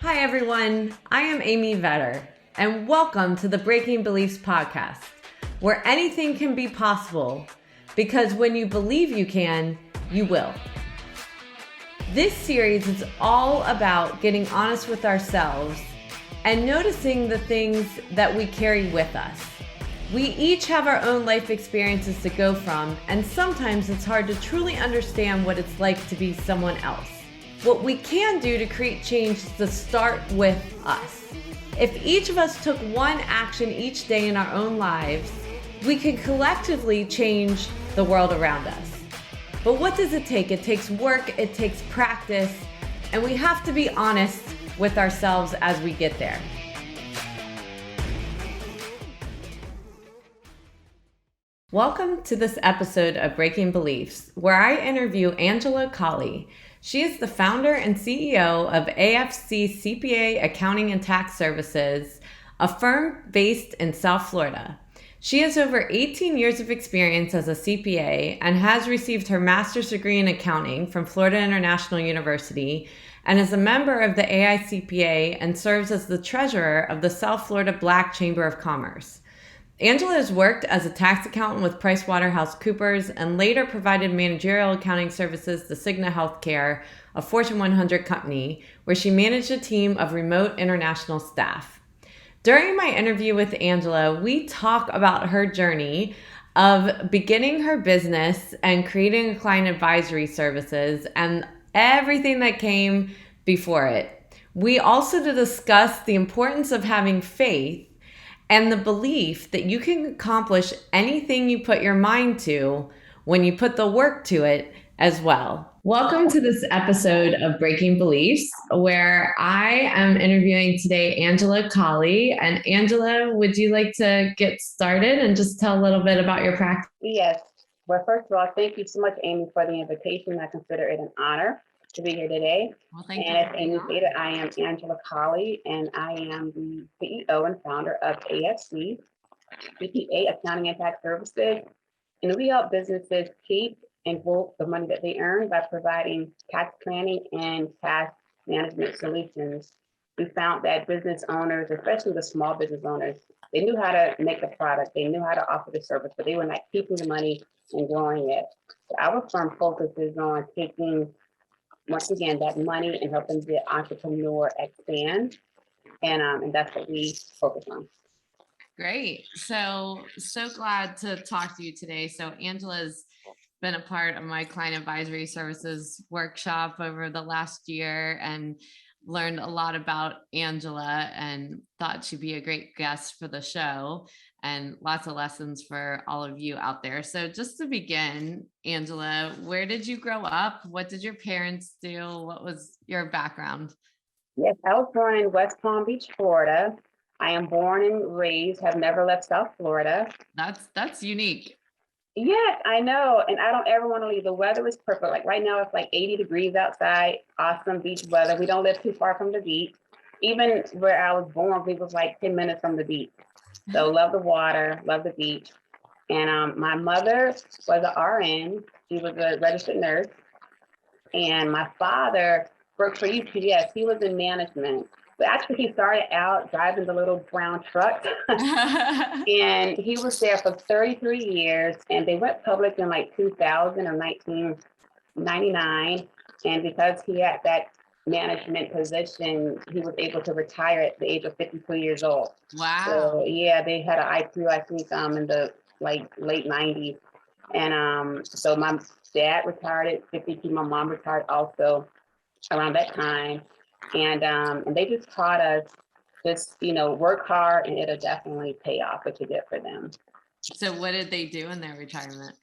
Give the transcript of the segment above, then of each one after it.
Hi, everyone. I am Amy Vetter, and welcome to the Breaking Beliefs podcast, where anything can be possible, because when you believe you can, you will. This series is all about getting honest with ourselves and noticing the things that we carry with us. We each have our own life experiences to go from, and sometimes it's hard to truly understand what it's like to be someone else. What we can do to create change is to start with us. If each of us took one action each day in our own lives, we could collectively change the world around us. But what does it take? It takes work, it takes practice, and we have to be honest with ourselves as we get there. Welcome to this episode of Breaking Beliefs, where I interview Angela Collie. She is the founder and CEO of AFC CPA Accounting and Tax Services, a firm based in South Florida. She has over 18 years of experience as a CPA and has received her master's degree in accounting from Florida International University and is a member of the AICPA and serves as the treasurer of the South Florida Black Chamber of Commerce. Angela has worked as a tax accountant with PricewaterhouseCoopers and later provided managerial accounting services to Cigna Healthcare, a Fortune 100 company, where she managed a team of remote international staff. During my interview with Angela, we talk about her journey of beginning her business and creating client advisory services and everything that came before it. We also discuss the importance of having faith and the belief that you can accomplish anything you put your mind to when you put the work to it as well. Welcome to this episode of Breaking Beliefs, where I am interviewing today Angela Collie. And Angela, would you like to get started and just tell a little bit about your practice? Yes. Well, first of all, thank you so much, Amy, for the invitation. I consider it an honor to be here today. Well, and as Amy stated, I am Angela Collie, and I am the CEO and founder of AFC, CPA Accounting and Tax Services. And we help businesses keep and grow the money that they earn by providing tax planning and tax management solutions. We found that business owners, especially the small business owners, they knew how to make the product, they knew how to offer the service, but they were not keeping the money and growing it. So our firm focuses on taking, once again, that money and helping the entrepreneur expand. And that's what we focus on. Great. So glad to talk to you today. So Angela's been a part of my client advisory services workshop over the last year and learned a lot about Angela and thought she'd be a great guest for the show and lots of lessons for all of you out there. So just to begin, Angela, where did you grow up? What did your parents do? What was your background? Yes, I was born in West Palm Beach, Florida. I am born and raised, have never left South Florida. That's unique. Yes, I know. And I don't ever want to leave. The weather is perfect. Like right now, it's like 80 degrees outside. Awesome beach weather. We don't live too far from the beach. Even where I was born, we was like 10 minutes from the beach. So love the water, love the beach. And my mother was an RN. She was a registered nurse. And my father worked for UPS. He was in management. But actually, he started out driving the little brown truck. And he was there for 33 years. And they went public in like 2000 or 1999. And because he had that management position, he was able to retire at the age of 52 years old. Wow. So yeah, they had an IQ, I think, in the like late 90s. And so my dad retired at 52. My mom retired also around that time. And they just taught us just, work hard and it'll definitely pay off what you get for them. So what did they do in their retirement?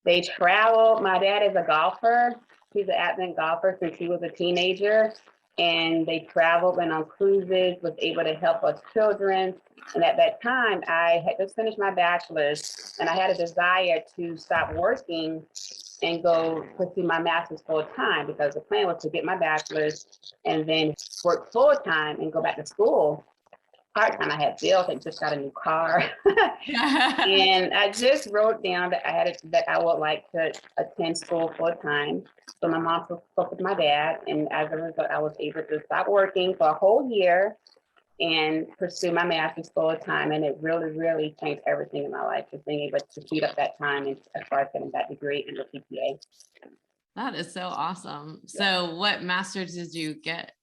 They traveled. My dad is a golfer. He's an avid golfer since he was a teenager. And they traveled, went on cruises, was able to help us children. And at that time, I had just finished my bachelor's and I had a desire to stop working and go pursue my master's full time, because the plan was to get my bachelor's and then work full time and go back to school. part-time. I had bills. I just got a new car. And I just wrote down that I would like to attend school full-time. So my mom spoke with my dad, and as a result, I was able to stop working for a whole year and pursue my master's full-time. And it really, really changed everything in my life, just being able to speed up that time and as far as getting that degree in the CPA. That is so awesome. So what master's did you get?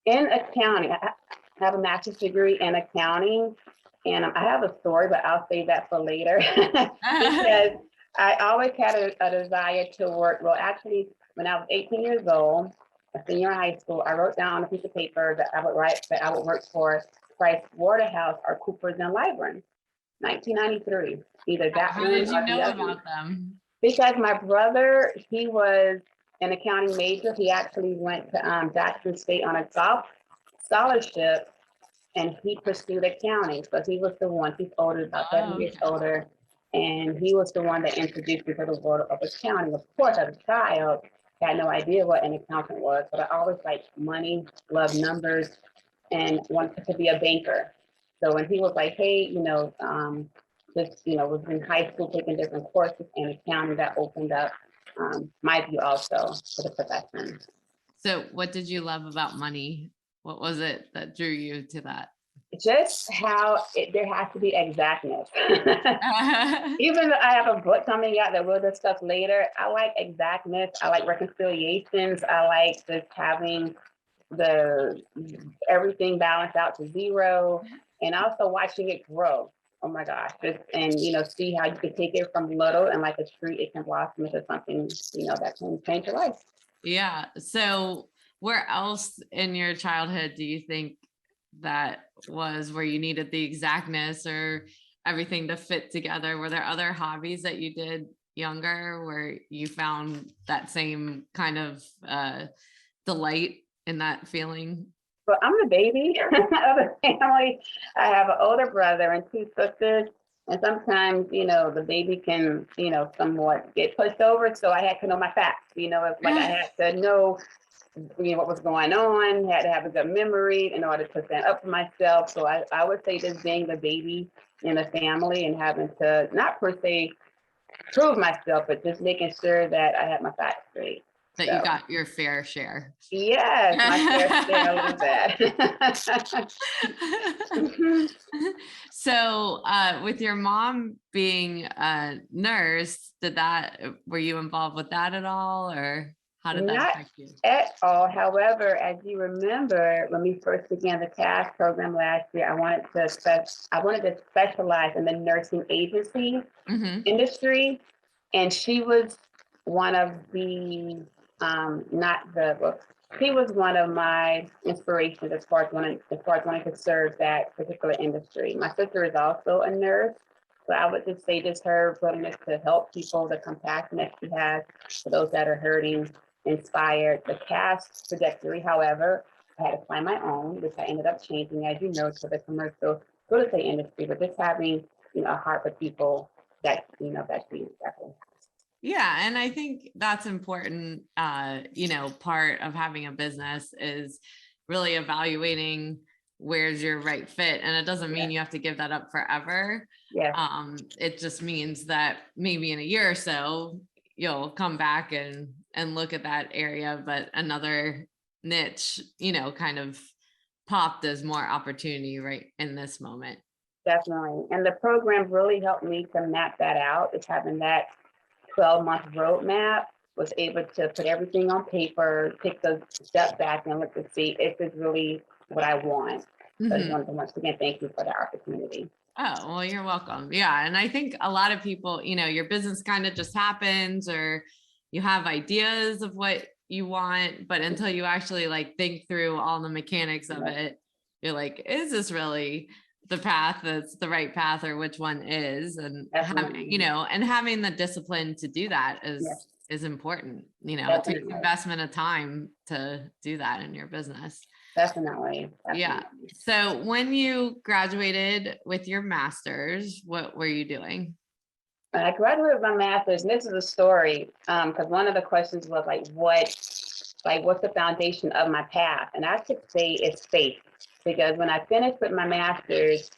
In accounting. I have a master's degree in accounting, and I have a story, but I'll save that for later. Because I always had a desire to work. Well, actually, when I was 18 years old, a senior in high school, I wrote down on a piece of paper that I would work for Price Waterhouse or Coopers and Lybrand, 1993. Either that How one did you or the know other. about them? Because my brother, he was an accounting major. He actually went to Jackson State on a golf scholarship, and he pursued accounting. So he was the one. He's older, about 7 years older, and he was the one that introduced me to the world of accounting. Of course, as a child, I had no idea what an accountant was, but I always liked money, loved numbers, and wanted to be a banker. So when he was like, "Hey, was in high school taking different courses in accounting," that opened up my view also for the profession. So what did you love about money? What was it that drew you to that? Just how there has to be exactness. Even though I have a book coming out that we'll discuss later, I like exactness. I like reconciliations. I like just having everything balanced out to zero, and also watching it grow. Oh my gosh. And see how you can take it from little, and like a tree, it can blossom into something, that can change your life. Yeah. So where else in your childhood do you think that was where you needed the exactness or everything to fit together? Were there other hobbies that you did younger where you found that same kind of delight in that feeling? But I'm the baby of the family. I have an older brother and two sisters. And sometimes, the baby can, somewhat get pushed over. So I had to know my facts. It's like I had to know, what was going on, had to have a good memory in order to stand up for myself. So I would say just being the baby in the family and having to not per se prove myself, but just making sure that I had my facts straight. That you got your fair share. Yes, my fair share of that. So with your mom being a nurse, were you involved with that at all, or how did that Not affect you? at all. However, as you remember, when we first began the TASK program last year, I wanted to specialize in the nursing agency industry, and she was one of the she was one of my inspirations as far as wanting to serve that particular industry. My sister is also a nurse, so I would just say just her willingness to help people, the compassion that she has for those that are hurting, inspired the cast trajectory. However, I had to find my own, which I ended up changing, as you know, to the commercial real estate industry, but just having, a heart for people that she definitely. Yeah. And I think that's important. Part of having a business is really evaluating where's your right fit. And it doesn't mean you have to give that up forever. Yeah. It just means that maybe in a year or so, you'll come back and look at that area, but another niche, kind of popped as more opportunity right in this moment. Definitely. And the program really helped me to map that out. It's having that 12-month roadmap, was able to put everything on paper, take a step back and look to see if it's really what I want. So I just wanted to once again thank you for the opportunity. Oh, well, you're welcome. Yeah. And I think a lot of people, your business kind of just happens, or you have ideas of what you want, but until you actually think through all the mechanics of it, you're like, is this really the path that's the right path, or which one is? And having the discipline to do that is important. It takes investment of time to do that in your business. Definitely. Yeah. So when you graduated with your master's, what were you doing? I graduated with my master's, and this is a story, because one of the questions was what like, what's the foundation of my path? And I could say it's faith, because when I finished with my master's,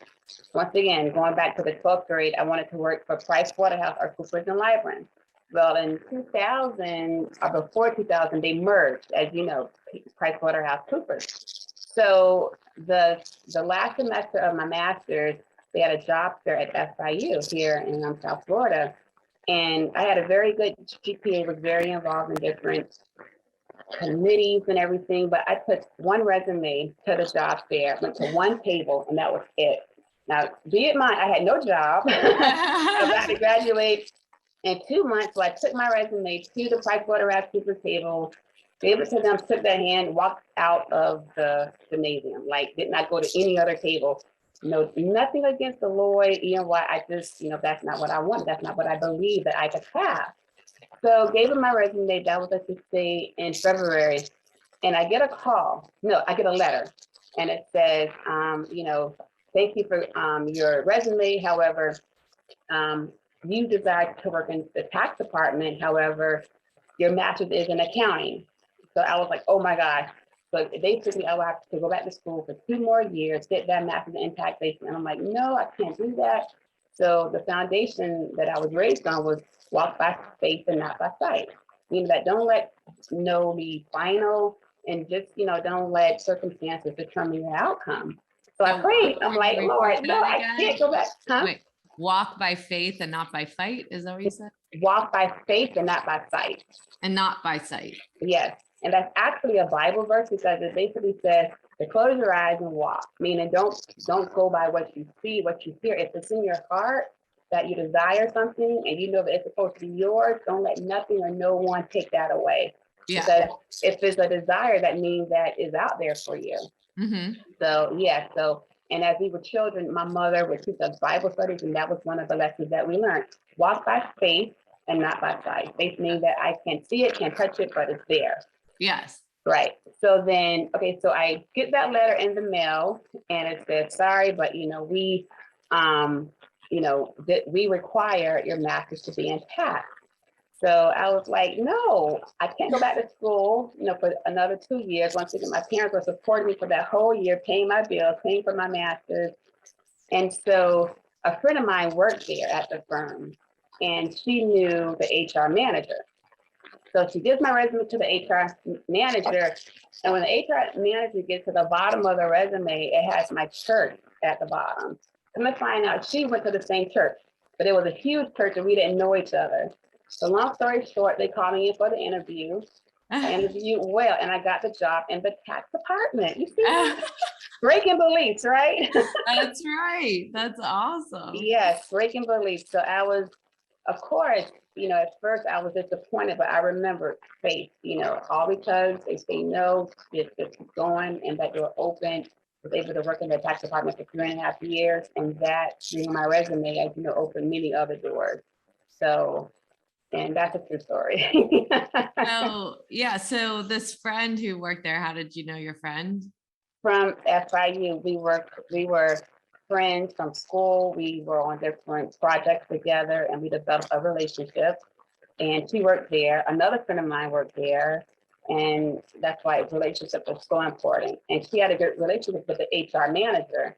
once again, going back to the 12th grade, I wanted to work for Price Waterhouse or Coopers and Lybrand. Well, in 2000 or before 2000, they merged, as you know, Price Waterhouse Coopers. So the last semester of my master's, they had a job fair at FIU here in South Florida. And I had a very good GPA, was very involved in different committees and everything, but I put one resume to the job fair, went to one table, and that was it. Now, be it mine, I had no job. I was about to graduate in 2 months, so I took my resume to the Pricewaterhouse Super table, gave it to them, took their hand, walked out of the gymnasium, like did not go to any other table. No, nothing against the Lloyd, why I just, that's not what I want. That's not what I believe that I could have. So gave them my resume. That was, let's just say, in February. And I get a call. No, I get a letter. And it says, thank you for your resume. However, you desire to work in the tax department. However, your master's is in accounting. So I was like, oh my gosh. So basically, I will have to go back to school for 2 more years, get that master's in taxation. And I'm like, no, I can't do that. So the foundation that I was raised on was walk by faith and not by sight. That don't let no be final, and just, don't let circumstances determine your outcome. So I prayed. I'm like, Lord, no, I can't go back. Huh? Wait, walk by faith and not by fight. Is that what you said? Walk by faith and not by sight. And not by sight. Yes. And that's actually a Bible verse, because it basically says to close your eyes and walk. Meaning don't go by what you see, what you hear. If it's in your heart that you desire something and you know that it's supposed to be yours, don't let nothing or no one take that away. Yeah. Because if it's a desire, that means that is out there for you. Mm-hmm. So yeah. And as we were children, my mother would teach us Bible studies, and that was one of the lessons that we learned. Walk by faith and not by sight. Faith means that I can't see it, can't touch it, but it's there. Yes. Right. So then, okay, so I get that letter in the mail, and it says, sorry, but we we require your master's to be intact. So I was like, no, I can't go back to school, for another 2 years. Once again, my parents were supporting me for that whole year, paying my bills, paying for my master's. And so a friend of mine worked there at the firm, and she knew the HR manager. So she gives my resume to the HR manager. And when the HR manager gets to the bottom of the resume, it has my church at the bottom. Come to find out, she went to the same church, but it was a huge church and we didn't know each other. So long story short, they called me in for the interview. I interviewed well, and I got the job in the tax department. You see, breaking beliefs, right? That's right. That's awesome. Yes, breaking beliefs. So I was, of course, at first I was disappointed, but I remember faith, all because they say no, just keep going, and that door opened. Was able to work in the tax department for 3.5 years, and that, my resume, as opened many other doors. So, and that's a true story. So this friend who worked there, how did you know your friend? From FIU, we were friends from school. We were on different projects together, and we developed a relationship. And she worked there. Another friend of mine worked there, and that's why relationship was so important. And she had a good relationship with the HR manager.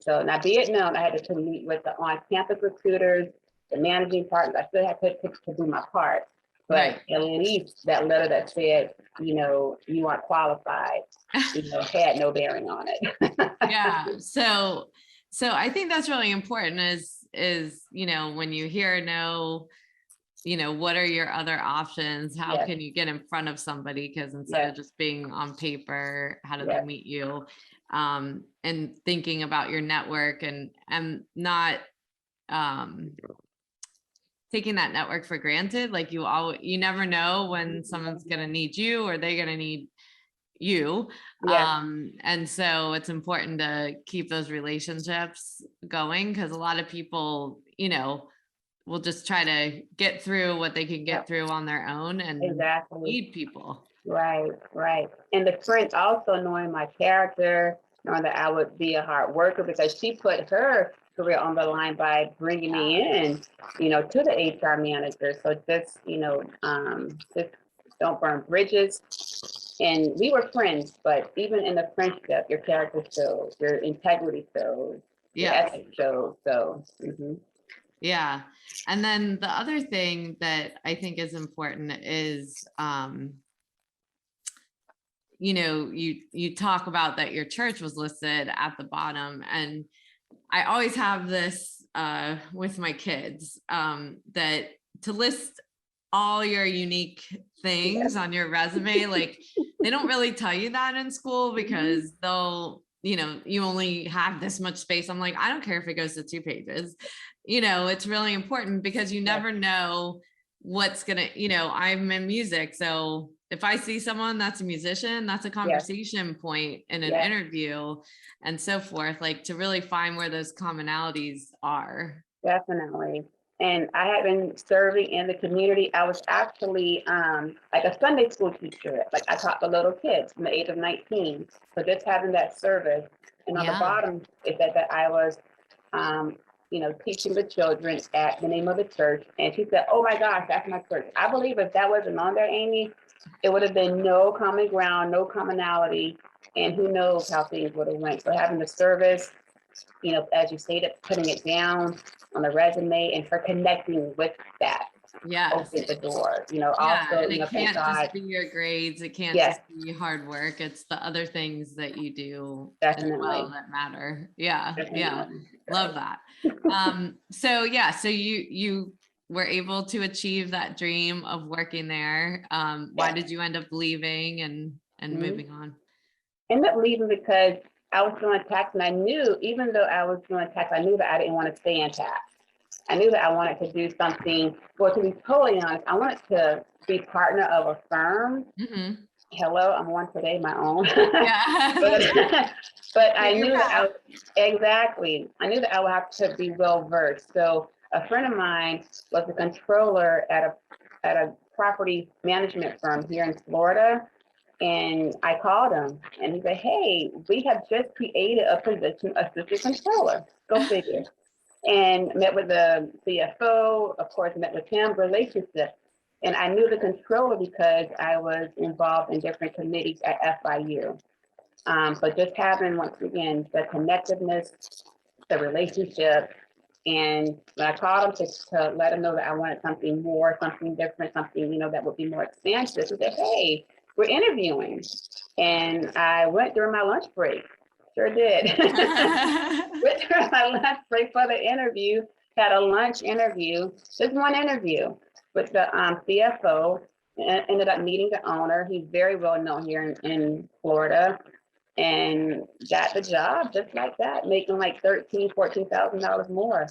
So now, be it known, I had to meet with the on-campus recruiters, the managing partners. I still had to do my part, but right. At least that letter that said, you aren't qualified, had no bearing on it. Yeah. So I think that's really important is, when you hear no, what are your other options? How Yes. can you get in front of somebody? Because instead of just being on paper, how do they meet you? And thinking about your network and not taking that network for granted. Like you never know when someone's going to need you or they're going to need you. And so it's important to keep those relationships going, because a lot of people, will just try to get through what they can get through on their own and need people. Right. And the friend also knowing my character, knowing that I would be a hard worker, because she put her career on the line by bringing me in, to the HR manager. So just, just don't burn bridges. And we were friends, but even in the friendship, your character shows, your integrity shows, your ethics shows. So, yeah. And then the other thing that I think is important is, you know, you talk about that your church was listed at the bottom, and I always have this with my kids, that to list all your unique things on your resume, like they don't really tell you that in school because they'll, you know, you only have this much space. I'm like, I don't care if it goes to 2 pages. You know, it's really important because you never know what's gonna, you know, I'm in music. So if I see someone that's a musician, that's a conversation point in an interview and so forth, like to really find where those commonalities are. Definitely. And I had been serving in the community. I was actually like a Sunday school teacher. Like I taught the little kids from the age of 19. So just having that service. And on the bottom, it said that I was, you know, teaching the children at the name of the church. And she said, oh my gosh, that's my church. I believe if that wasn't on there, Amy, it would have been no common ground, no commonality. And who knows how things would have went. So having the service, you know, as you stated, putting it down on the resume and her connecting with that opened the door, you know, also, and you know, it can't just be your grades. It can't just be hard work. It's the other things that you do as well that matter. Love that. So you were able to achieve that dream of working there. Why did you end up leaving and moving on? Ended up leaving because I was doing tax, and I knew, even though I was doing tax, I knew that I didn't want to stay in tax. I knew that I wanted to do something, well, to be totally honest, I wanted to be partner of a firm. Hello, I'm one today, my own. but I knew that I knew that I would have to be well versed. So a friend of mine was a controller at a property management firm here in Florida. And I called him and he said, hey, we have just created a position, assistant controller. Go figure. And met with the CFO, of course, met with him, relationship. And I knew the controller because I was involved in different committees at FIU. But just having, once again, the connectiveness, the relationship. And when I called him to let him know that I wanted something more, something different, something, you know, that would be more expansive, he said, hey, we're interviewing. And I went during my lunch break. Sure did. Went during my lunch break for the interview, had a lunch interview, just one interview with the CFO, and ended up meeting the owner. He's very well known here in Florida, and got the job just like that, making like $14,000 more.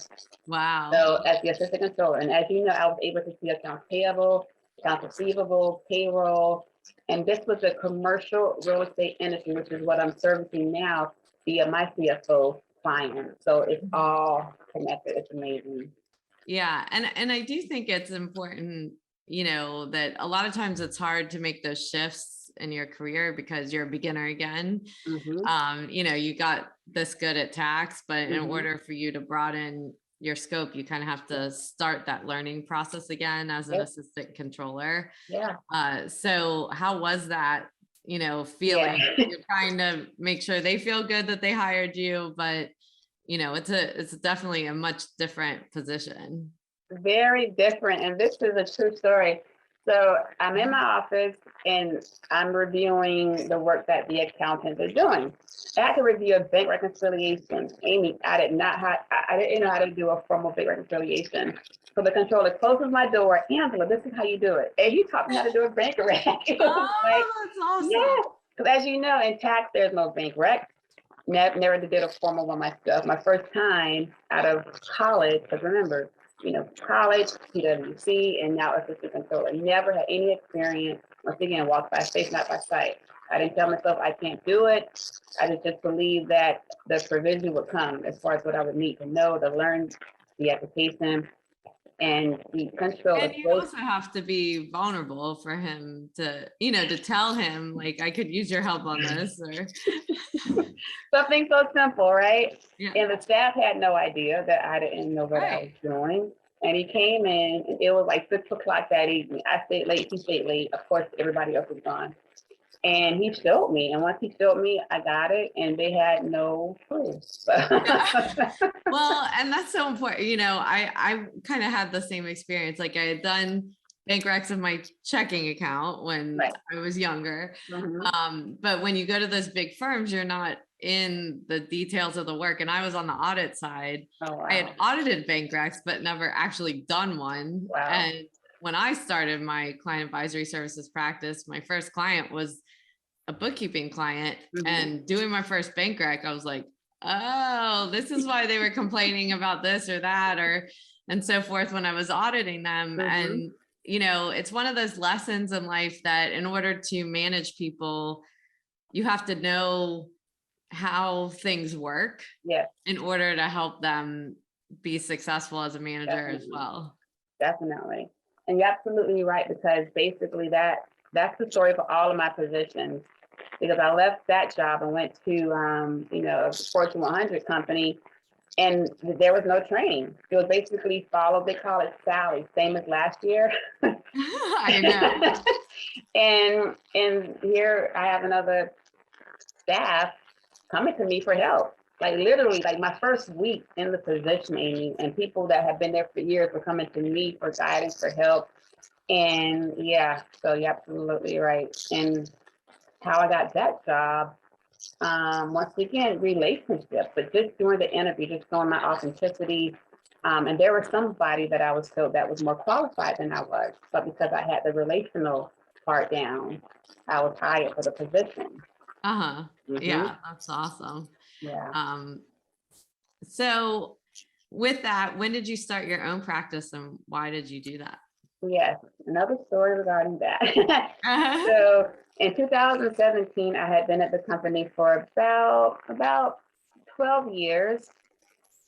Wow. So as the assistant controller, and as you know, I was able to see accounts payable, accounts receivable, payroll. And this was a commercial real estate industry, which is what I'm servicing now via my CFO client. So it's all connected. It's amazing. Yeah. And I do think it's important, you know, that a lot of times it's hard to make those shifts in your career because you're a beginner again. You know, you got this good at tax, but in order for you to broaden your scope, you kind of have to start that learning process again as an assistant controller. So how was that, you know, feeling? You're trying to make sure they feel good that they hired you, but you know, it's definitely a much different position. Very different. And this is a true story. So I'm in my office and I'm reviewing the work that the accountants are doing. I had to review a bank reconciliation. Amy, I didn't know how to do a formal bank reconciliation. So the controller closes my door. Angela, this is how you do it. And he taught me how to do a bank rec. That's awesome. Yeah, because as you know, in tax, there's no bank rec. Never did a formal one myself. My first time out of college, because remember, you know, college, PwC, and now assistant controller. Never had any experience. Once again, walked by faith, not by sight. I didn't tell myself I can't do it. I just believed that the provision would come as far as what I would need to know, to learn the application and the control. And you also have to be vulnerable for him to, you know, to tell him, like, I could use your help on this, or something so simple, right? And the staff had no idea that I didn't know what I was doing. And he came in, and it was like 6 o'clock that evening. I stayed late, he stayed late. Of course, everybody else was gone. And he showed me, and once he showed me, I got it, and they had no clue. Well, and that's so important. I kind of had the same experience. Like I had done bank recs of my checking account when Right. I was younger. Mhm. But when you go to those big firms, you're not in the details of the work. And I was on the audit side. Oh, I wow. had audited bank recs, but never actually done one. Wow. And when I started my client advisory services practice, my first client was a bookkeeping client. Mhm. And doing my first bank rec, I was like, oh, this is why they were complaining about this or that, and so forth when I was auditing them. Mhm. And, it's one of those lessons in life that in order to manage people, you have to know how things work Yes, in order to help them be successful as a manager as definitely. well. Definitely. And you're absolutely right, because basically that's the story for all of my positions. Because I left that job and went to a Fortune 100 company, and there was no training. It was basically follow, they call it Sally, same as last year. I know. And here I have another staff coming to me for help. Like literally, like my first week in the position, Amy, and people that have been there for years were coming to me for guidance, for help. And yeah, so you're absolutely right. And how I got that job, once again, relationship, but just during the interview, just showing my authenticity. And there was somebody that I was told that was more qualified than I was, but because I had the relational part down, I was hired for the position. Uh-huh. Mhm. Yeah, that's awesome. Yeah. So with that, when did you start your own practice and why did you do that? Yes, another story regarding that. Uh-huh. So in 2017, I had been at the company for about 12 years,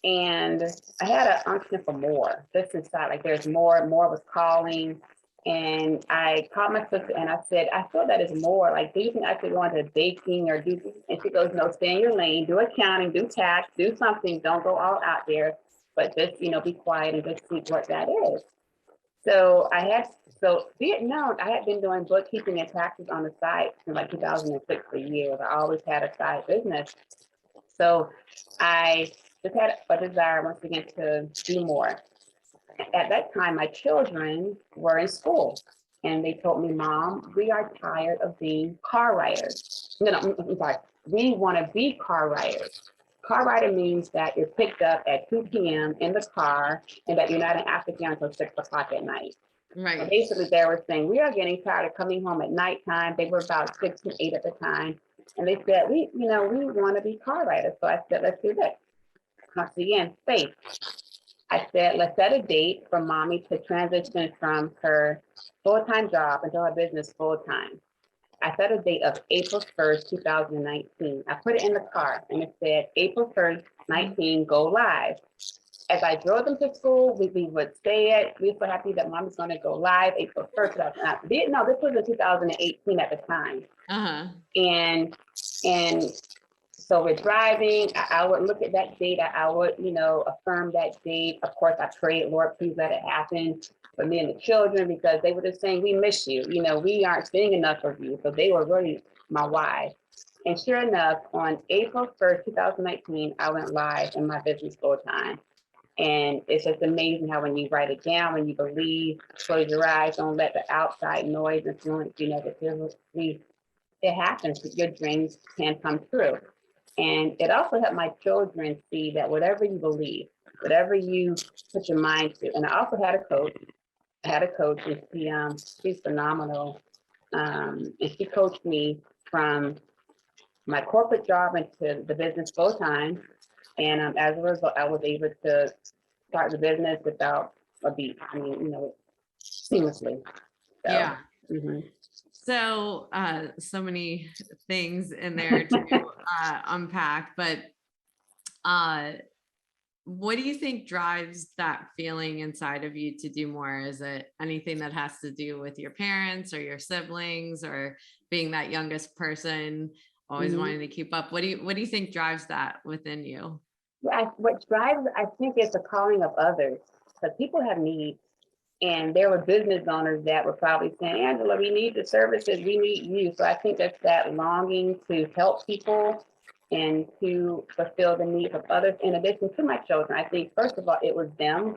and I had an unction for more. This inside, like there's more was calling, and I called my sister and I said, I feel that is more. Like, do you think I should go into baking or do? And she goes, no, stay in your lane, do accounting, do tax, do something. Don't go all out there, but just be quiet and just see what that is. So be it known, I had been doing bookkeeping and taxes on the side since like 2006 for years. I always had a side business. So I just had a desire once again to do more. At that time, my children were in school, and they told me, Mom, we are tired of being car riders. No, I'm sorry. We want to be car riders. Car rider means that you're picked up at 2 p.m. in the car and that you're not in Africa until 6 o'clock at night. So Right. basically, they were saying, we are getting tired of coming home at nighttime. They were about 6 and 8 at the time. And they said, we want to be car riders. So I said, let's do this. Once again, faith. I said, let's set a date for mommy to transition from her full-time job into her business full-time. I set a date of April 1st, 2019. I put it in the car and it said April 1st, 19, go live. As I drove them to school, we would say it. We were so happy that Mommy's going to go live April 1st. No, this was in 2018 at the time. Uh-huh. And so we're driving. I would look at that date. I would, affirm that date. Of course, I prayed, Lord, please let it happen for me and the children, because they were just saying, we miss you. We aren't seeing enough of you. So they were really my why. And sure enough, on April 1st, 2019, I went live in my business full time. And it's just amazing how when you write it down, when you believe, close your eyes, don't let the outside noise influence you negatively. It happens. Your dreams can come true. And it also helped my children see that whatever you believe, whatever you put your mind to, and I also had a coach. I had a coach, and she's phenomenal. And she coached me from my corporate job into the business full time. And as a result, I was able to start the business without a beat. I mean, seamlessly. So, Yeah. mhm. So, so many things in there to unpack, but what do you think drives that feeling inside of you to do more? Is it anything that has to do with your parents or your siblings or being that youngest person, always wanting to keep up? What do you think drives that within you? What drives, I think, is the calling of others because people have needs. And there were business owners that were probably saying, Angela, we need the services, we need you. So I think that's that longing to help people and to fulfill the needs of others. In addition to my children, I think, first of all, it was them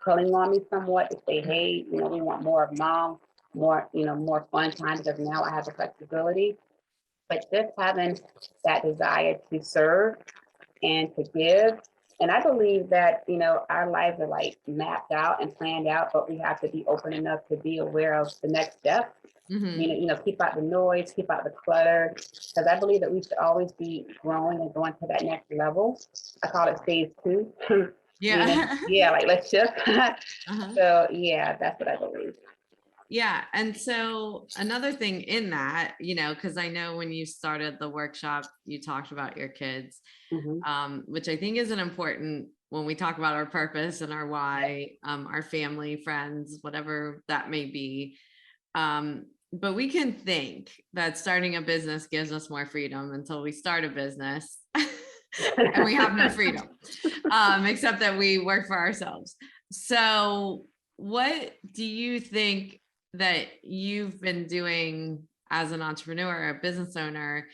pulling on me somewhat to say, hey, we want more of mom, more, more fun time, because now I have the flexibility. But just having that desire to serve and to give. And I believe that, our lives are like mapped out and planned out, but we have to be open enough to be aware of the next step. Keep out the noise, keep out the clutter, because I believe that we should always be growing and going to that next level. I call it phase 2. Yeah. Yeah, like let's shift. Uh-huh. So yeah, that's what I believe. Yeah. And so another thing in that, because I know when you started the workshop, you talked about your kids, which I think is an important when we talk about our purpose and our why, our family, friends, whatever that may be. But we can think that starting a business gives us more freedom until we start a business and we have no freedom, except that we work for ourselves. So what do you think that you've been doing as an entrepreneur, a business owner,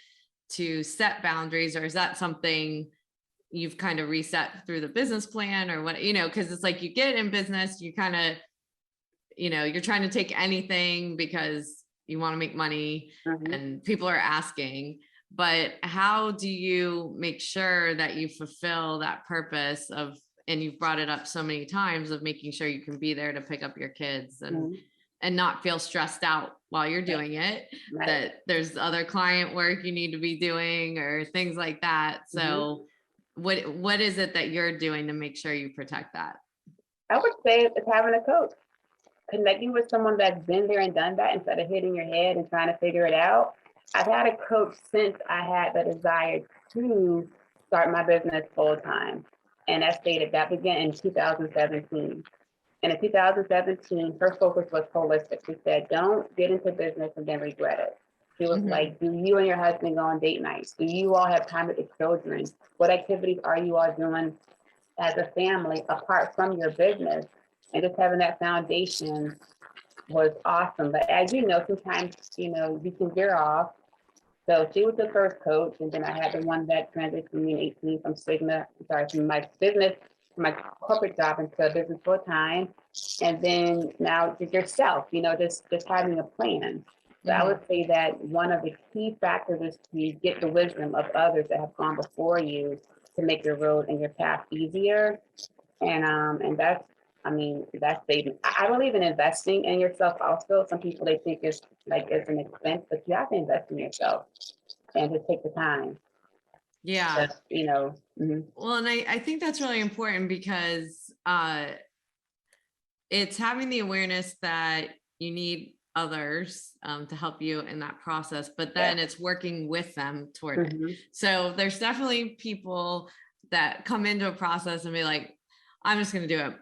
to set boundaries? Or is that something you've kind of reset through the business plan, or what, because it's like you get in business, you kind of, you're trying to take anything because you want to make money and people are asking, but how do you make sure that you fulfill that purpose of, and you've brought it up so many times, of making sure you can be there to pick up your kids and not feel stressed out while you're doing it, that there's other client work you need to be doing or things like that. So what is it that you're doing to make sure you protect that? I would say it's having a coach, connecting with someone that's been there and done that instead of hitting your head and trying to figure it out. I've had a coach since I had the desire to start my business full time. And that began in 2017. And in 2017, her focus was holistic. She said, don't get into business and then regret it. She was like, do you and your husband go on date nights? Do you all have time with the children? What activities are you all doing as a family apart from your business? And just having that foundation was awesome. But as you know, sometimes, you can veer off. So she was the first coach. And then I had the one that transitioned me in 18 from from my business, my corporate job into a business full time. And then now just yourself, just having a plan. So I would say that one of the key factors is to get the wisdom of others that have gone before you to make your road and your path easier. And that's saving. I believe in investing in yourself also. Some people, they think it's an expense, but you have to invest in yourself and just take the time. Yeah. Just, Well, and I think that's really important because it's having the awareness that you need others to help you in that process, but then it's working with them toward it. So there's definitely people that come into a process and be like, I'm just going to do it.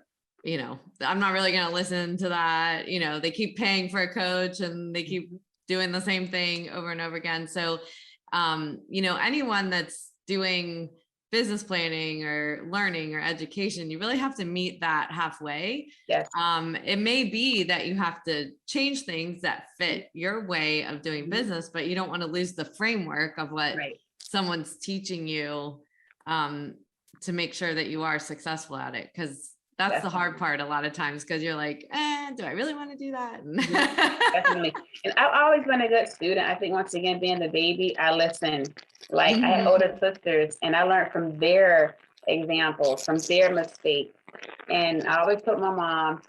I'm not really going to listen to that. They keep paying for a coach and they keep doing the same thing over and over again. So, anyone that's doing business planning or learning or education, you really have to meet that halfway. Yes. It may be that you have to change things that fit your way of doing business, but you don't want to lose the framework of what someone's teaching you to make sure that you are successful at it. Because that's the hard part a lot of times, because you're like, do I really want to do that? Definitely. And I've always been a good student. I think, once again, being the baby, I listened. Like I had older sisters and I learned from their examples, from their mistakes. And I always told my mom,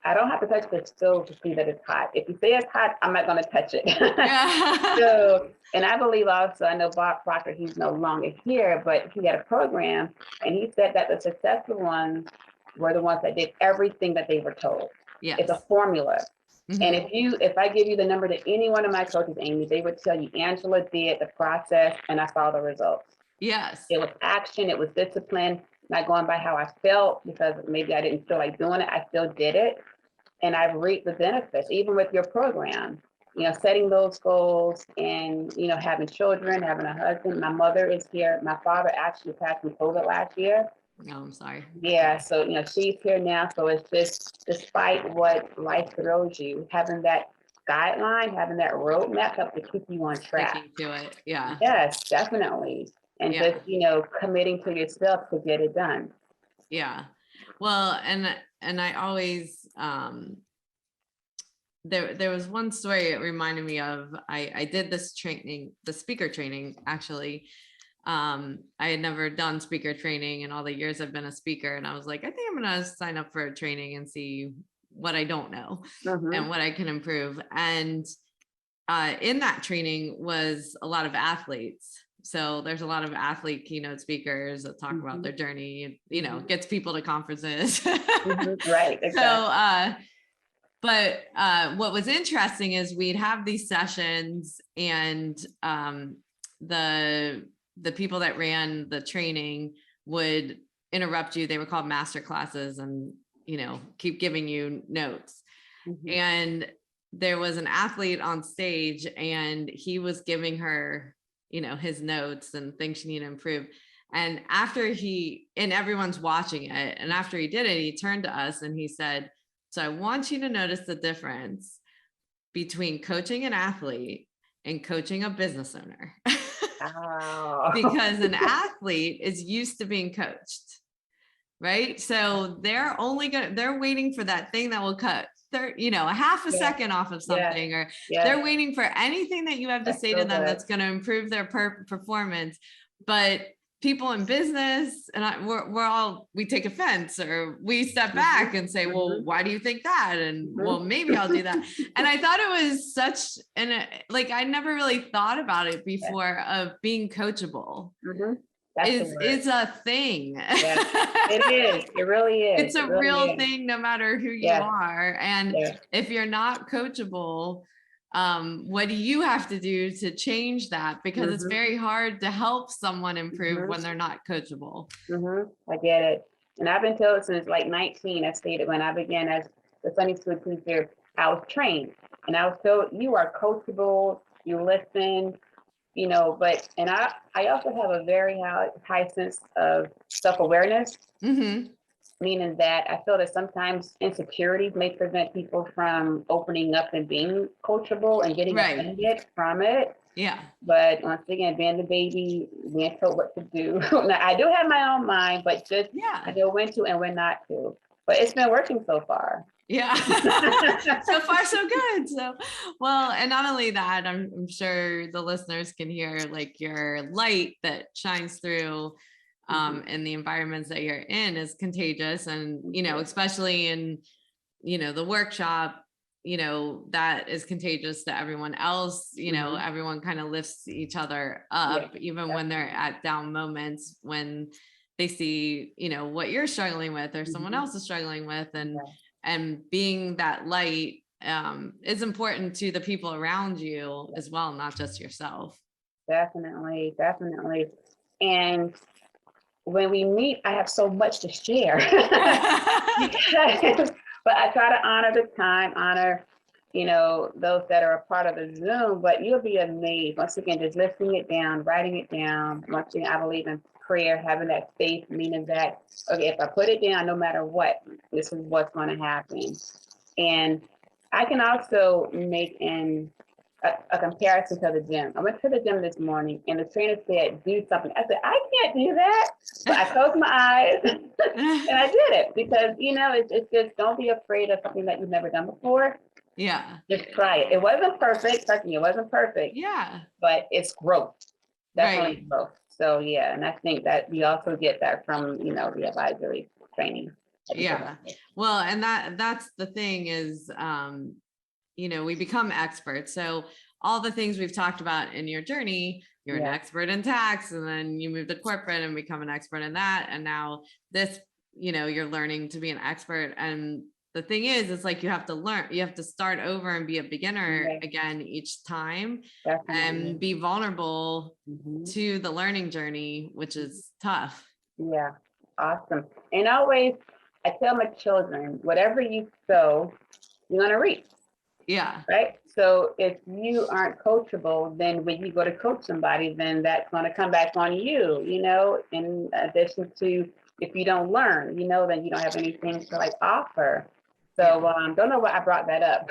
I don't have to touch the stove to see that it's hot. If you say it's hot, I'm not going to touch it. So, and I believe also, I know Bob Proctor, he's no longer here, but he had a program and he said that the successful ones were the ones that did everything that they were told. Yes. It's a formula. And if I give you the number to any one of my coaches, Amy, they would tell you, Angela did the process and I saw the results. Yes. It was action, it was discipline, not going by how I felt because maybe I didn't feel like doing it. I still did it. And I've reaped the benefits, even with your program, setting those goals and, having children, having a husband. My mother is here. My father actually passed from COVID last year. No, I'm sorry. Yeah, so she's here now. So it's just despite what life throws you, having that guideline, having that roadmap helps to keep you on track. Sticking to it. Yeah. Yes, definitely. And Yeah. just, committing to yourself to get it done. Yeah. Well, and I always there was one story it reminded me of. I did this training, the speaker training, actually. I had never done speaker training in all the years I've been a speaker, and I was like, I think I'm gonna sign up for a training and see what I don't know and what I can improve. And in that training was a lot of athletes. So there's a lot of athlete keynote speakers that talk about their journey, gets people to conferences. Right. Exactly. So, but what was interesting is we'd have these sessions, and the people that ran the training would interrupt you. They were called master classes, and keep giving you notes. And there was an athlete on stage, and he was giving her, his notes and things she needed to improve. And and everyone's watching it, and after he did it, he turned to us and he said, so I want you to notice the difference between coaching an athlete and coaching a business owner. Oh. Because an athlete is used to being coached, right? So they're waiting for that thing that will cut a half a second off of something, or they're waiting for anything that you have to say to them that's going to improve their performance. But people in business, and we take offense, or we step back and say, well, why do you think that? And well, maybe I'll do that. And I thought it was I never really thought about it before, of being coachable. Is a thing. Yes, it is. It really is. It's a real thing, no matter who you are. And if you're not coachable, what do you have to do to change that? Because it's very hard to help someone improve when they're not coachable. I get it. And I've been told since like 19, I stated when I began as the Sunday school teacher, I was trained, and I was told, you are coachable, you listen, but, and I also have a very high sense of self-awareness, meaning that I feel that sometimes insecurities may prevent people from opening up and being coachable and getting offended from it. Yeah. But once again, being the baby, being told what to do. Now, I do have my own mind, but just I know when to and when not to. But it's been working so far. Yeah. So far, so good. So, well, and not only that, I'm sure the listeners can hear like your light that shines through in the environments that you're in is contagious. And, especially in, the workshop, that is contagious to everyone else. Everyone kind of lifts each other up, even when they're at down moments, when they see, what you're struggling with or someone else is struggling with. And being that light is important to the people around you as well, not just yourself. Definitely. And when we meet, I have so much to share. But I try to honor the time, those that are a part of the Zoom, but you'll be amazed. Once again, just listing it down, writing it down. Once again, I believe in prayer, having that faith, meaning that, okay, if I put it down, no matter what, this is what's going to happen. And I can also make a comparison to the gym. I went to the gym this morning, and the trainer said, do something. I said, I can't do that. So I closed my eyes and I did it, because, it's just, don't be afraid of something that you've never done before. Yeah. Just try it. It wasn't perfect. Trust me, it wasn't perfect. Yeah. But it's growth. Definitely growth. So, and I think that we also get that from, the advisory training. Yeah. Well, and that's the thing is, we become experts. So all the things we've talked about in your journey, you're an expert in tax, and then you move to corporate and become an expert in that. And now this, you're learning to be an expert. And the thing is, it's like you have to start over and be a beginner again each time. And be vulnerable to the learning journey, which is tough. Yeah. Awesome. And always, I tell my children, whatever you sow, you're going to reap. Yeah. Right. So if you aren't coachable, then when you go to coach somebody, then that's going to come back on you, in addition to if you don't learn, then you don't have anything to like offer. So don't know why I brought that up.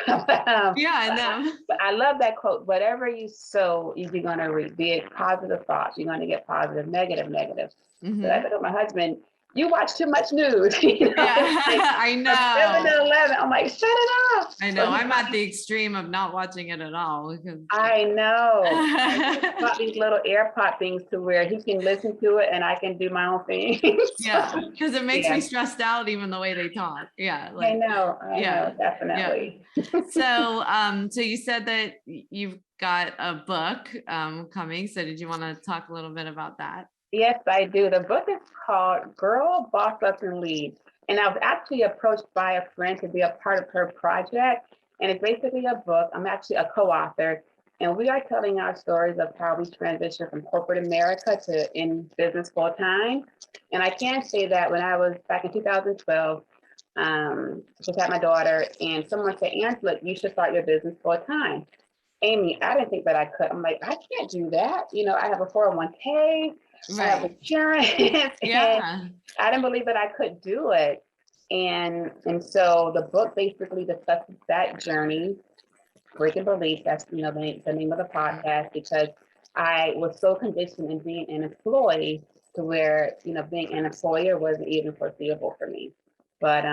Yeah, I know. But I love that quote. Whatever you sow, you're gonna reap. Be it positive thoughts, you're gonna get positive, negative. So I told my husband, you watch too much news. Yeah, I know. 7-11. I'm like, shut it off. I know. I'm at the extreme of not watching it at all. I know. I bought these little AirPod things to where he can listen to it and I can do my own thing. Yeah, because it makes me stressed out even the way they talk. Yeah, I know, definitely. So you said that you've got a book coming. So did you want to talk a little bit about that? Yes, I do. The book is called Girl, Boss Up and Lead. And I was actually approached by a friend to be a part of her project. And it's basically a book. I'm actually a co-author. And we are telling our stories of how we transitioned from corporate America to in business full time. And I can say that when I was back in 2012, just had my daughter, and someone said, Angela, you should start your business full time. Amy, I didn't think that I could. I'm like, I can't do that. I have a 401k. I have insurance. And I didn't believe that I could do it. And so the book basically discusses that journey, Breaking Beliefs. That's the name of the podcast, because I was so conditioned in being an employee to where being an employer wasn't even foreseeable for me. But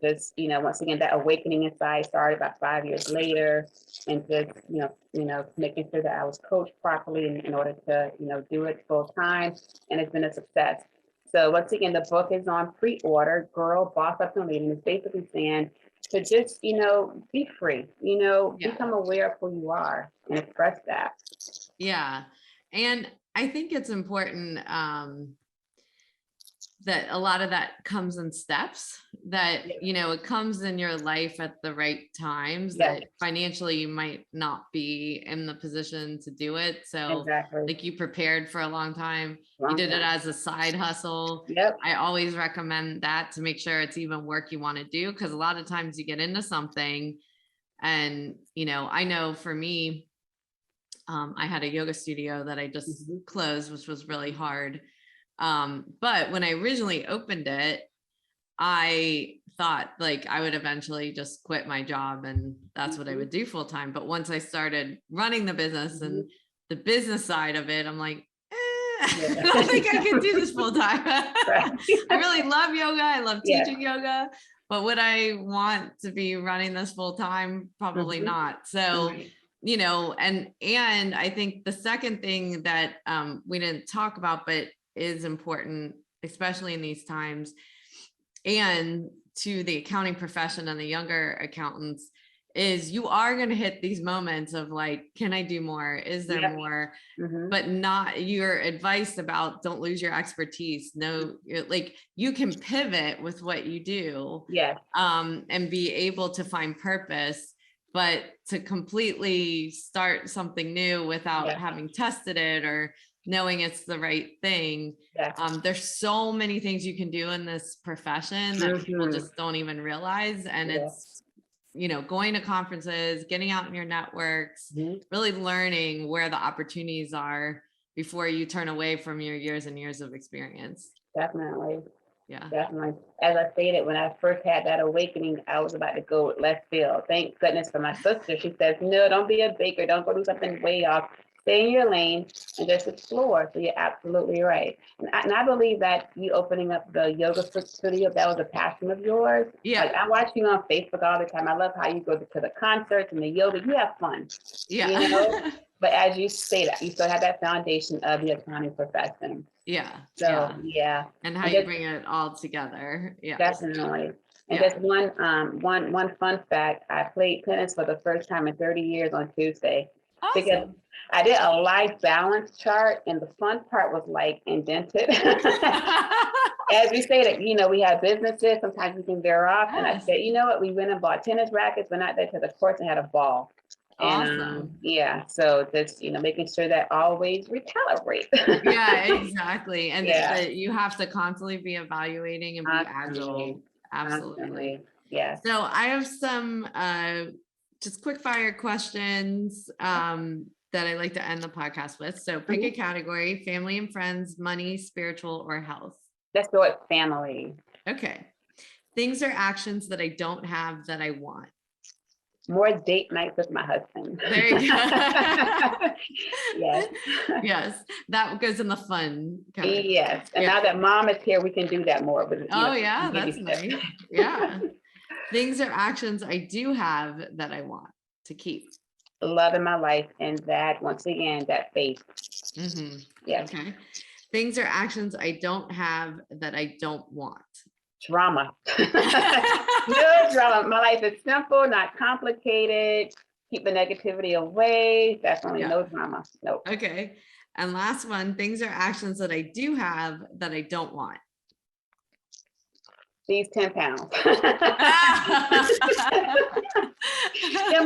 just once again, that awakening inside started about 5 years later, and just making sure that I was coached properly in order to do it full time, and it's been a success. So once again, the book is on pre-order. Girl, Boss Up and Lead, and it's basically saying to just be free, become aware of who you are and express that. Yeah, and I think it's important that a lot of that comes in steps, that it comes in your life at the right times, that financially you might not be in the position to do it. So like you prepared for a long time, you did it as a side hustle. I always recommend that, to make sure it's even work you want to do, because a lot of times you get into something and I know for me, I had a yoga studio that I just closed, which was really hard. But when I originally opened it, I thought like I would eventually just quit my job and that's what I would do full time. But once I started running the business and the business side of it, I'm like, I don't think I can do this full time. I really love yoga. I love teaching yoga, but would I want to be running this full time? Probably not. So, and I think the second thing that we didn't talk about, but is important, especially in these times, and to the accounting profession and the younger accountants, is you are going to hit these moments of like, can I do more? Is there more? But not your advice about don't lose your expertise. No, like you can pivot with what you do, and be able to find purpose, but to completely start something new without having tested it or knowing it's the right thing. There's so many things you can do in this profession that people just don't even realize. And it's, going to conferences, getting out in your networks, really learning where the opportunities are before you turn away from your years and years of experience. Definitely. Definitely. As I stated, when I first had that awakening, I was about to go left field. Thank goodness for my sister. She says, no, don't be a baker. Don't go do something way off. Stay in your lane and just explore. So you're absolutely right. And I believe that you opening up the yoga studio, that was a passion of yours. Like I watch you on Facebook all the time. I love how you go to the concerts and the yoga. You have fun. But as you say that, you still have that foundation of the accounting profession. So and how you bring it all together. Definitely. And just one fun fact, I played tennis for the first time in 30 years on Tuesday. Awesome. Because I did a life balance chart, and the fun part was like indented. As we say that, we have businesses, sometimes we can veer off. And I said, you know what, we went and bought tennis rackets, went out there to the courts and had a ball. Awesome. And so just making sure that always recalibrate. Exactly. And that you have to constantly be evaluating and be agile. Absolutely. Yeah. So I have some just quick fire questions that I like to end the podcast with. So pick a category: family and friends, money, spiritual, or health. Let's go with family. Okay. Things or actions that I don't have that I want. More date nights with my husband. There you go. Yes. Yes, that goes in the fun category. Yes. And now that mom is here, we can do that more. But, Oh, yeah, that's baby nice. steps. Yeah. Things or actions I do have that I want to keep. Love in my life, and that, once again, that faith. Yes. Okay. Things or actions I don't have that I don't want. Drama. No drama. My life is simple, not complicated. Keep the negativity away. Definitely no drama. Nope. Okay. And last one, things or actions that I do have that I don't want. These 10 pounds. 10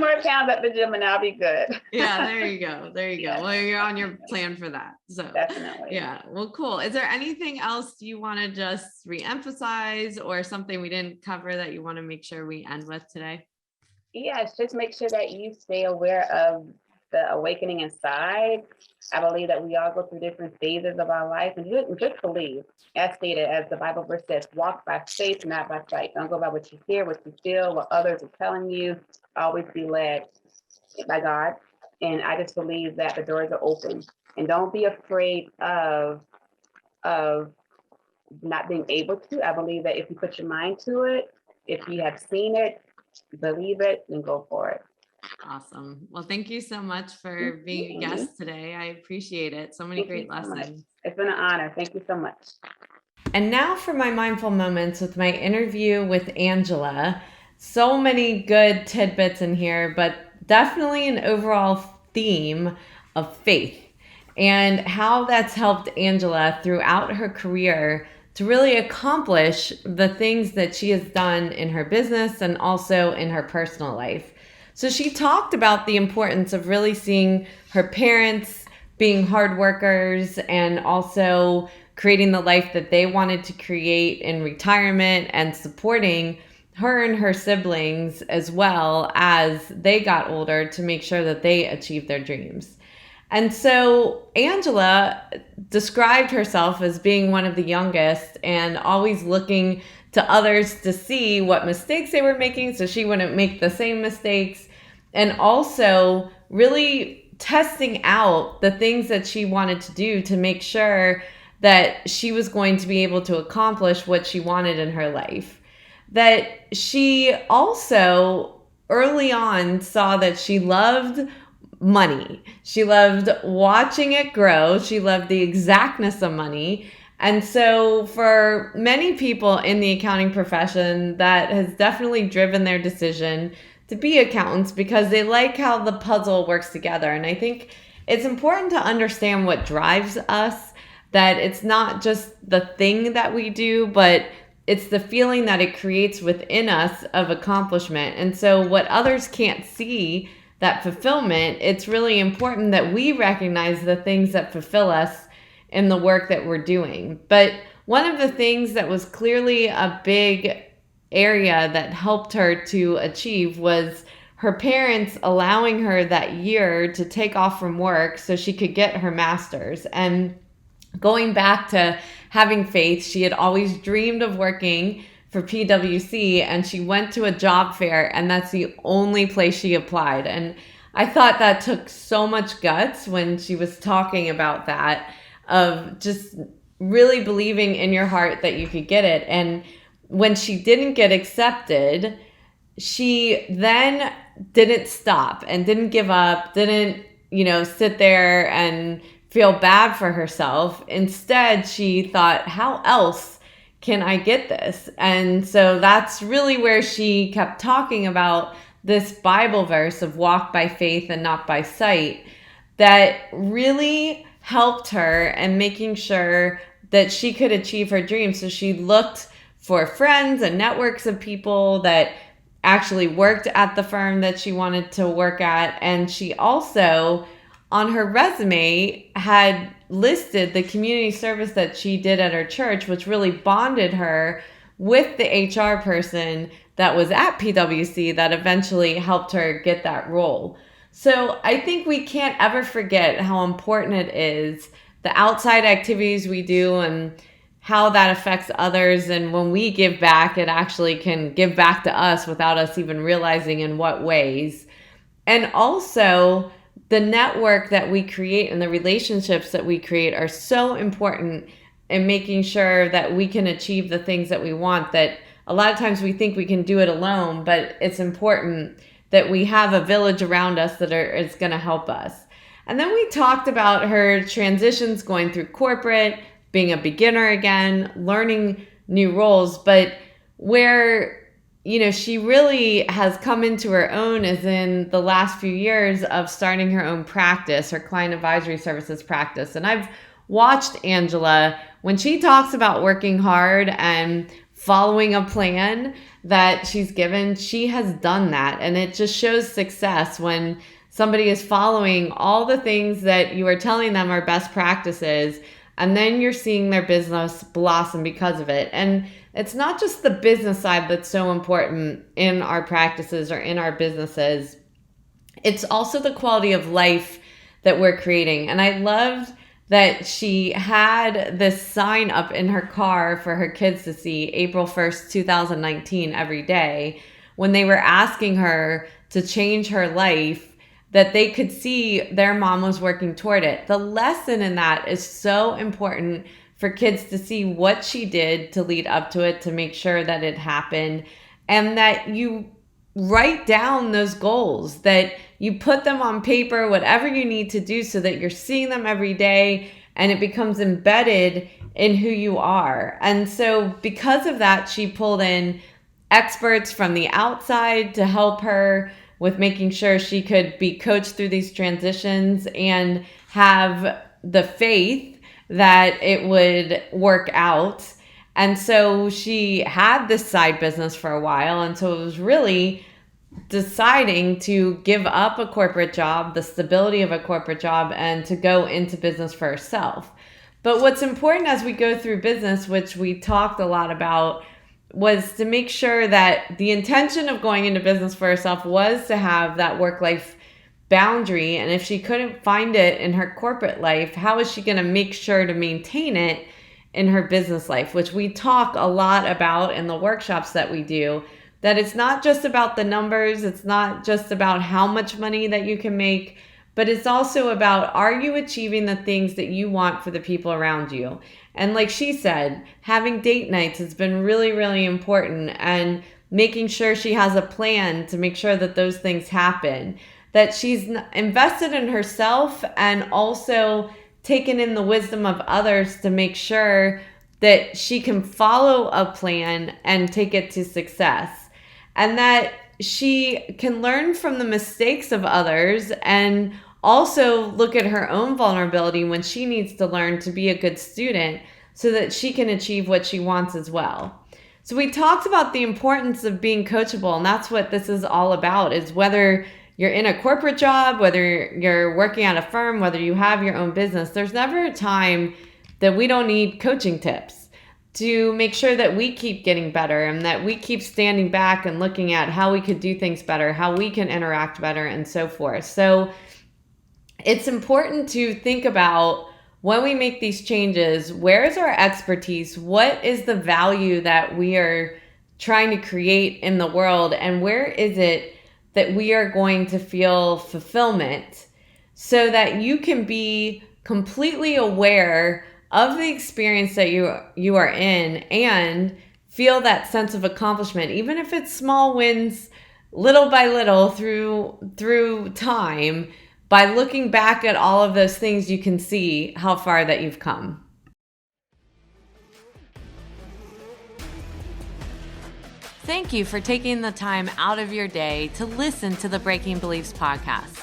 more pounds at the gym and I'll be good. Yeah, there you go. There you go. Well, you're on your plan for that. So definitely. Yeah. Well, cool. Is there anything else you want to just reemphasize or something we didn't cover that you want to make sure we end with today? Yes, just make sure that you stay aware of the awakening inside. I believe that we all go through different phases of our life, and just believe, as stated, as the Bible verse says, walk by faith, not by sight. Don't go by what you hear, what you feel, what others are telling you. Always be led by God. And I just believe that the doors are open. And don't be afraid of not being able to. I believe that if you put your mind to it, if you have seen it, believe it, and go for it. Awesome. Well, thank you so much for being a guest today. I appreciate it. So many great lessons. It's been an honor. Thank you so much. And now for my mindful moments with my interview with Angela. So many good tidbits in here, but definitely an overall theme of faith and how that's helped Angela throughout her career to really accomplish the things that she has done in her business and also in her personal life. So she talked about the importance of really seeing her parents being hard workers and also creating the life that they wanted to create in retirement and supporting her and her siblings as well as they got older to make sure that they achieved their dreams. And so Angela described herself as being one of the youngest and always looking to others to see what mistakes they were making so she wouldn't make the same mistakes, and also really testing out the things that she wanted to do to make sure that she was going to be able to accomplish what she wanted in her life. That she also early on saw that she loved money. She loved watching it grow. She loved the exactness of money. And so for many people in the accounting profession, that has definitely driven their decision to be accountants because they like how the puzzle works together. And I think it's important to understand what drives us, that it's not just the thing that we do, but it's the feeling that it creates within us of accomplishment. And so what others can't see, that fulfillment, it's really important that we recognize the things that fulfill us in the work that we're doing. But one of the things that was clearly a big area that helped her to achieve was her parents allowing her that year to take off from work so she could get her master's. And going back to having faith, she had always dreamed of working for PwC, and she went to a job fair, and that's the only place she applied. And I thought that took so much guts when she was talking about that, of just really believing in your heart that you could get it. And when she didn't get accepted, she then didn't stop and didn't give up, didn't, sit there and feel bad for herself. Instead, she thought, how else can I get this? And so that's really where she kept talking about this Bible verse of walk by faith and not by sight, that really helped her and making sure that she could achieve her dreams. So she looked for friends and networks of people that actually worked at the firm that she wanted to work at. And she also, on her resume, had listed the community service that she did at her church, which really bonded her with the HR person that was at PwC that eventually helped her get that role. So I think we can't ever forget how important it is, the outside activities we do and how that affects others. And when we give back, it actually can give back to us without us even realizing in what ways. And also, the network that we create and the relationships that we create are so important in making sure that we can achieve the things that we want, that a lot of times we think we can do it alone, but it's important that we have a village around us that is going to help us. And then we talked about her transitions going through corporate, being a beginner again, learning new roles, but where she really has come into her own is in the last few years of starting her own practice, her client advisory services practice. And I've watched Angela, when she talks about working hard and following a plan that she's given, she has done that. And it just shows success when somebody is following all the things that you are telling them are best practices, and then you're seeing their business blossom because of it. And it's not just the business side that's so important in our practices or in our businesses. It's also the quality of life that we're creating. And I loved that she had this sign up in her car for her kids to see April 1st, 2019 every day, when they were asking her to change her life, that they could see their mom was working toward it. The lesson in that is so important for kids to see what she did to lead up to it, to make sure that it happened, and that you write down those goals, that you put them on paper, whatever you need to do, so that you're seeing them every day and it becomes embedded in who you are. And so because of that, she pulled in experts from the outside to help her with making sure she could be coached through these transitions and have the faith that it would work out. And so she had this side business for a while. And so it was really deciding to give up a corporate job, the stability of a corporate job, and to go into business for herself. But what's important as we go through business, which we talked a lot about, was to make sure that the intention of going into business for herself was to have that work-life boundary. And if she couldn't find it in her corporate life, how is she going to make sure to maintain it in her business life, which we talk a lot about in the workshops that we do, that it's not just about the numbers, it's not just about how much money that you can make, but it's also about, are you achieving the things that you want for the people around you? And like she said, having date nights has been really, really important, and making sure she has a plan to make sure that those things happen, that she's invested in herself and also taken in the wisdom of others to make sure that she can follow a plan and take it to success, and that she can learn from the mistakes of others and also look at her own vulnerability when she needs to learn to be a good student so that she can achieve what she wants as well. So we talked about the importance of being coachable, and that's what this is all about, is whether you're in a corporate job, whether you're working at a firm, whether you have your own business, there's never a time that we don't need coaching tips to make sure that we keep getting better and that we keep standing back and looking at how we could do things better, how we can interact better, and so forth. So it's important to think about, when we make these changes, where is our expertise? What is the value that we are trying to create in the world? And where is it that we are going to feel fulfillment, so that you can be completely aware of the experience that you are in and feel that sense of accomplishment, even if it's small wins, little by little through time. By looking back at all of those things, you can see how far that you've come. Thank you for taking the time out of your day to listen to the Breaking Beliefs podcast.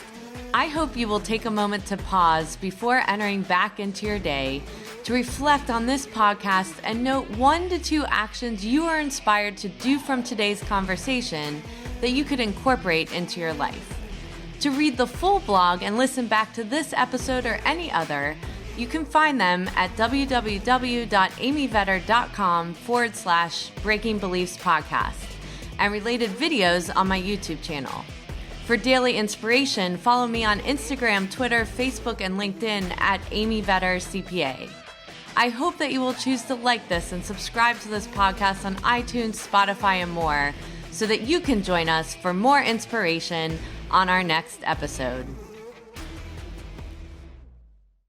I hope you will take a moment to pause before entering back into your day to reflect on this podcast and note 1 to 2 actions you are inspired to do from today's conversation that you could incorporate into your life. To read the full blog and listen back to this episode or any other, you can find them at www.amyvetter.com/Breaking Beliefs podcast and related videos on my YouTube channel. For daily inspiration, follow me on Instagram, Twitter, Facebook, and LinkedIn at Amy Vetter CPA. I hope that you will choose to like this and subscribe to this podcast on iTunes, Spotify, and more so that you can join us for more inspiration on our next episode.